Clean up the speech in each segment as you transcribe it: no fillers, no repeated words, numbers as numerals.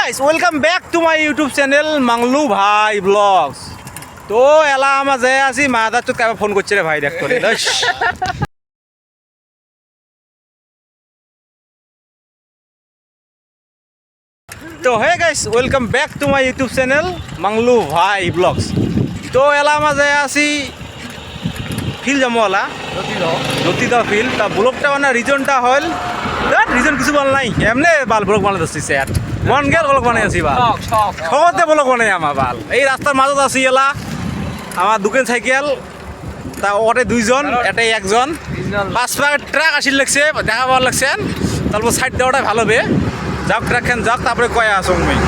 Guys welcome back to my YouTube channel Manglu Bhai vlogs. তো এলা আমার যে আছি মাদার তো কেমন ফোন করছে রে ভাই দেখ করে তো hey guys welcome back to my YouTube channel Manglu Bhai vlogs. তো এলা আমার যে আছি ফিল জমওয়ালা লতিদা ফিল তা ব্লগটা মানে রিজনটা হল রিজন কিছু বল নাই এমনি বাল ব্লগ বানাতে আসছি স্যার মন গেল ব্লগ বানাই আছি বাল খবরতে ব্লগ বানাই আমার বাল এই রাস্তার মাজত আছি এলা আমার দুকেন সাইকেল তা ওটে দুইজন এটাই একজন 5 পাক ট্রাক আসিল লাগছে দেখা পাওয়ার লাগছেন তারপর সাইড দেওয়াটাই ভালো হবে যাক ট্রাক খান যাক তারপরে কয়া আসো মই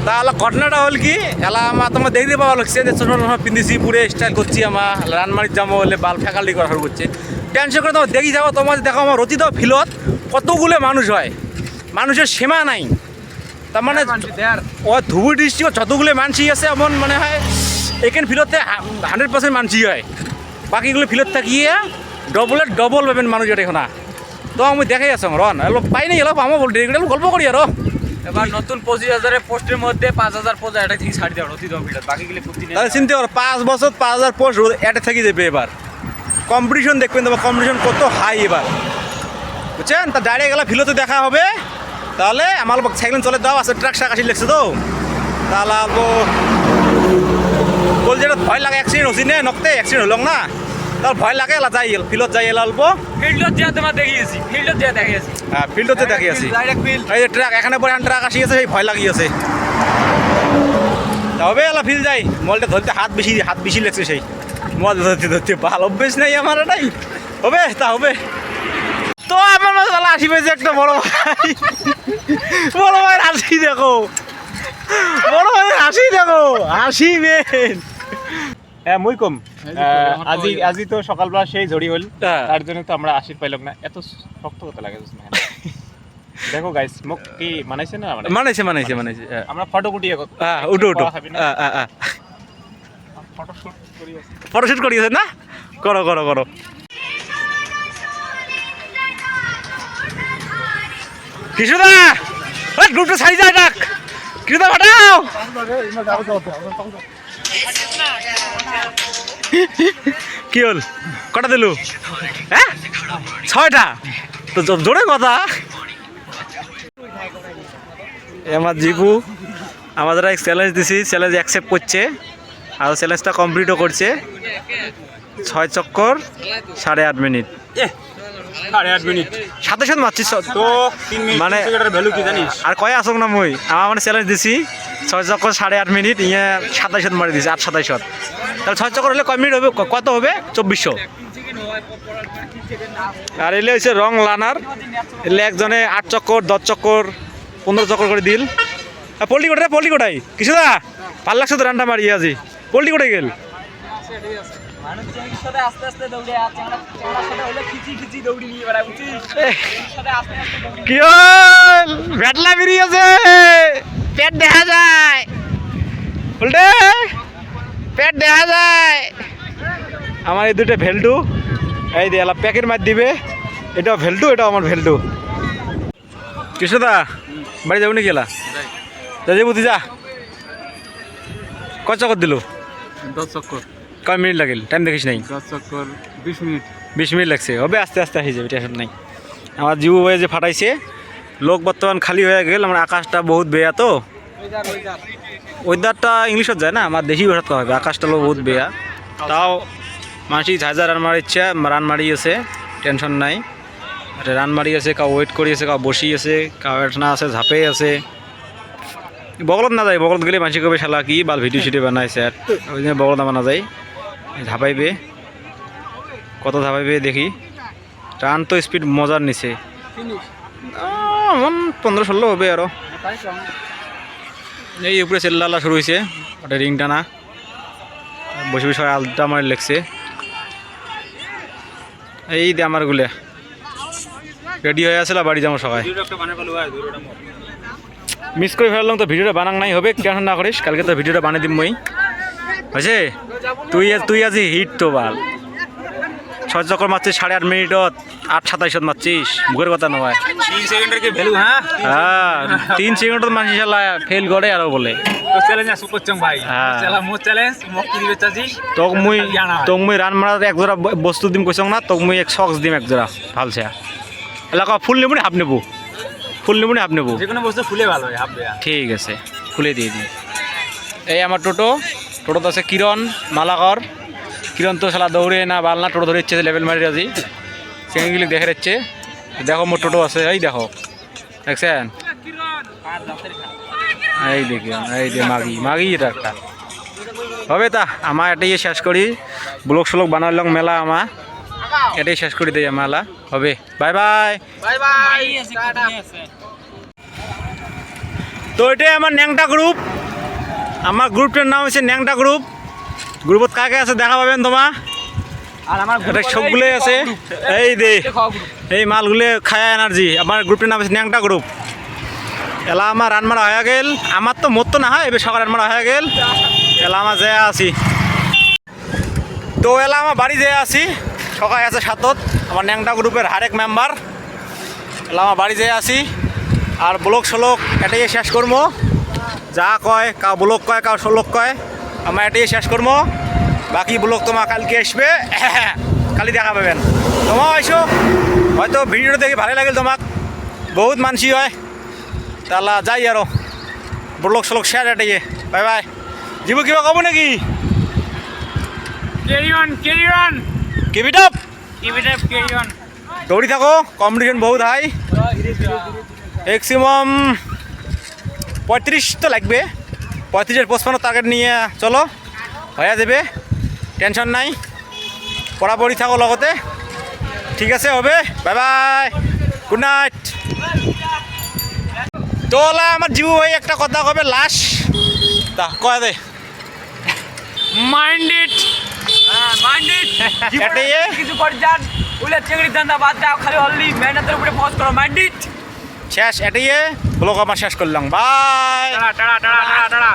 তাহলে ঘটনাটা হল কি এলা আমার তোমার দেখতে পাওয়া লাগছে যে ছোট পিন্দিছি পুরে স্টাইল করছি আমার রানমারির যাবো বলে বাল ফেকালি করা শুরু করছে টেনশন করে তোমার দেখি যাবো তোমার দেখো আমার রচিত ফিলত কতগুলো মানুষ হয় মানুষের সীমা নাই তার মানে ও ধুবুরি ডিস্ট্রিক্ট যতগুলো মানসি আছে এমন মানে হয় এখানে ফিলতে 100% মানসি হয় বাকিগুলো ফিলত থাকিয়ে ডবল পাবেন মানুষ এটা এখন তো আমি দেখাই আছো রন এলো পাই নাই এলো আমার বলতে গল্প করি আর এবার নতুন 25,000 পোস্টের মধ্যে 5,000 পোস্ট এটা ঠিক ছাড় দেওয়া অতি দমবিটা বাকিগুলো ফুটি নেই তাহলে চিন্তা করো 5 বছর 5,000 পোস্ট এটা থেকে যাবে এবার কম্পিটিশন দেখবেন তোমার কম্পিটিশন কত হাই এবার বুঝছেন তা ডাইরেক্ট গেলে ফিলোতে দেখা হবে তাহলে আমার সাইকেল চলে দাও আছে ট্রাক শাক আসি লাগছে তো তাহলে আলবো বল যেটা ভয় লাগে অ্যাক্সিডেন্ট হচ্ছি নে নকতে অ্যাক্সিডেন্ট হল না তার ভয় লাগে এলা যাই ফিলত যাই এলা অল্প ফিল্ডত যা তোমার দেখিয়েছি ফিল্ডত যা দেখিয়েছি হ্যাঁ ফিল্ডতে দেখি আছি ডাইরেক্ট ফিল্ড এই যে ট্রাক এখানে পরে ট্রাক আসি আছে সেই ভয় লাগিয়েছে তবে এলা ফিল যাই মলটা ধরতে হাত বেশি লাগছে সেই মল ধরতে ভালো অভ্যেস নেই আমার এটাই হবে তা হবে তো আমার মাঝে আসি পেয়েছে একটা বড় ভাই হাসি দেখো বড় ভাই হাসি দেখো হাসি মেন হ্যাঁ মুই কম আজি তো সকালবেলা সেই ঝড়ি হল তার জন্য তো আমরা আসি পাইলাম না এত শক্ত কথা লাগে দেখো গাইস মুখ কি মানাইছে না মানাইছে আমরা ফটো কুটি উঠো ফটোশুট করিয়েছে না করো কিশোদা গ্রুপটা ছাড়ি যায় ডাক কিশোদা পাঠাও কি হল কটা দিলু হ্যাঁ 6টা তো জোরে কথা আমার জিপু আমাদের এক চ্যালেঞ্জ দিছি চ্যালেঞ্জ অ্যাকসেপ্ট করছে আর চ্যালেঞ্জটা কমপ্লিটও করছে 6 চক্কর 8.5 মিনিট 8.5 মিনিট সাথে মারছি তো মানে ভ্যালু কি জানিস আর কয়ে আসুক না মুই আমার মানে চ্যালেঞ্জ দিছি 6 চক্কর 8.5 মিনিট ইয়ে 27 মারি দিছি 27 তাহলে 6 চক্কর হলে কয় মিনিট হবে কত হবে 2400 আর এলে হচ্ছে রং লানার এলে একজনে 8 চক্কর 10 চক্কর 15 চক্কর করে দিল পোল্ট্রি কোটাই কিছু দা ভাল লাগছে তো রান্না মারি আজি পোল্ট্রি কোটাই গেল কি হল ভেটলা বেরিয়েছে পেট দেখা যায় বলতে পেট দেখা যায় আমার এই দুটো ভেলটু এই দিয়ে প্যাকেট মার দিবে এটাও ভেলটু এটাও আমার ভেলটু কৃষ্ণদা বাড়ি যাবো নি গেলা যা বুঝি যা কত চক্কর দিল 10 চক্কর কয় মিনিট লাগিল টাইম দেখিস নাই 10 চক্কর 20 মিনিট লাগছে হবে আস্তে হয়ে যাবে টেনশন নাই আমার জিবু ভাই যে ফাটাইছে লোক বর্তমান খালি হয়ে গেল আমার আকাশটা বহুত বেয়া তো ওয়েদারটা ইংলিশত যায় না আমার দেশি ভাষাত হবে আকাশটা বহুত বেয়া তাও মানুষই ঝাঁঝা রান মারি আছে টেনশন নাই রান মারি আছে কাউ ওয়েট করি আছে কাউ বসি আছে কাউ এঠনা আছে ঝাপে আছে বগলত না যায় বগলত গেলে মানুষ কবে শালা কি বাল ভিডিও বানাইছে আর ওই জন্য বগলত নামা না যায় ঝাপাইবে কত ঝাপাইবে দেখি রান তো স্পিড মজার নিচে এমন 15-16 হবে আরো এই উপরে চেল্লা শুরু হয়েছে ওটা রিং টানা বসে সবাই আলটা মারি লেগছে এই দে আমার গুলে রেডি হয়ে আসলে বাড়ি যাবো সবাই মিস করে ফেললাম তো ভিডিওটা বানাং নাই হবে টেনশন না করিস কালকে তো ভিডিওটা বানিয়ে দিম মই হয়েছে তুই আজি হিট তো বাল ছয় চক্কর মারছিস 8.5 মিনিটত 8:27 মারছিস মুখের কথা নয় 3 সেকেন্ডের কি ভ্যালু হ্যাঁ হ্যাঁ 3 সেকেন্ডত মানুষ শালা ফেল করে আর বলে তো চ্যালেঞ্জ আছে করছং ভাই হ্যাঁ। চালা মো চ্যালেঞ্জ মক কি দিবে চাচি তোক মুই রান মারাত এক জোড়া বস্তু দিম কইছং না তোক মুই এক সক্স দিম এক জোড়া ভালছে এলাকা ফুল নেবো নি হাফ নেবো ফুল নেবো নি হাফ নেবো যে কোনো বস্তু ফুলে ভালো হয় হাফ দেয়া ঠিক আছে খুলে দিয়ে দিই এই আমার টোটোতে আছে কিরণ মালাকর কিরণ তো শালা দৌড়ে না বাল না টোটো ধরে ইচ্ছে লেভেল মারি রাজি সেগুলি দেখে যাচ্ছে দেখো মোট টোটো আছে এই দেখো দেখছেন এই দেখি এই যে মাগি এটা একটা হবে তা আমার এটাই শেষ করি ব্লগ স্লগ বানালাম মেলা আমার এটাই শেষ করে দিই মেলা হবে বাই বাই তো এটাই আমার ন্যাংটা গ্রুপ আমার গ্রুপটার নাম হচ্ছে ন্যাংটা গ্রুপত কাকে আছে দেখা পাবেন তোমার আর আমার এটা সবগুলোই আছে এই দে এই মালগুলো খায় এনার্জি আমার গ্রুপটার নাম হচ্ছে ন্যাংটা গ্রুপ এলা আমার রান মারা হয়ে গেল আমার তো মত না হয় এবার সকাল রান মারা হয়ে গেল এলা আমার যে আছি তো এলা আমার বাড়ি যেয়ে আছি সকাল আছে 7ত আমার ন্যাংটা গ্রুপের আরেক মেম্বার এলা আমার বাড়ি যেয়ে আছি আর ব্লগ সলক এটাই শেষ করবো যা কয় কাউ ব্লগ কয় কাউ সলক কয় আমার এটাই শেষ করবো বাকি ব্লগ তোমার কালকে আসবে কালি দেখা পাবেন তোমাও আইসো হয়তো ভিডিওটা দেখে ভালো লাগিল তোমাক বহুত মানসি হয় তাহলে যাই আৰু ব্লগ সলক শেয়ার এটাই বাই বাই জীবু কিবা কব নাকি ক্যারি অন কিবিটপ ক্যারি অন দৌড়ি থাকো কম্পিটিশন বহুত হাই ম্যাক্সিমাম 35 তো লাগবে 35-55 টার্গেট নিয়ে চলো হয়ে যাবে টেনশন নাই পড়াপড়ি থাকো লগতে ঠিক আছে হবে বাই বাই গুড নাইট তো ওলা আমার জীবু ভাই একটা কথা কবে লাস্ট তা কয় দে মাইন্ড ইট এটাই কিছু কর যান ওইলা চেংড়ি দান্দা বাদ দাও খালি হললি মেহনতের উপরে ফোকাস করো মাইন্ড ইট শেষ এটাই ব্লগ আমার শেষ করলাম বাই টাড়া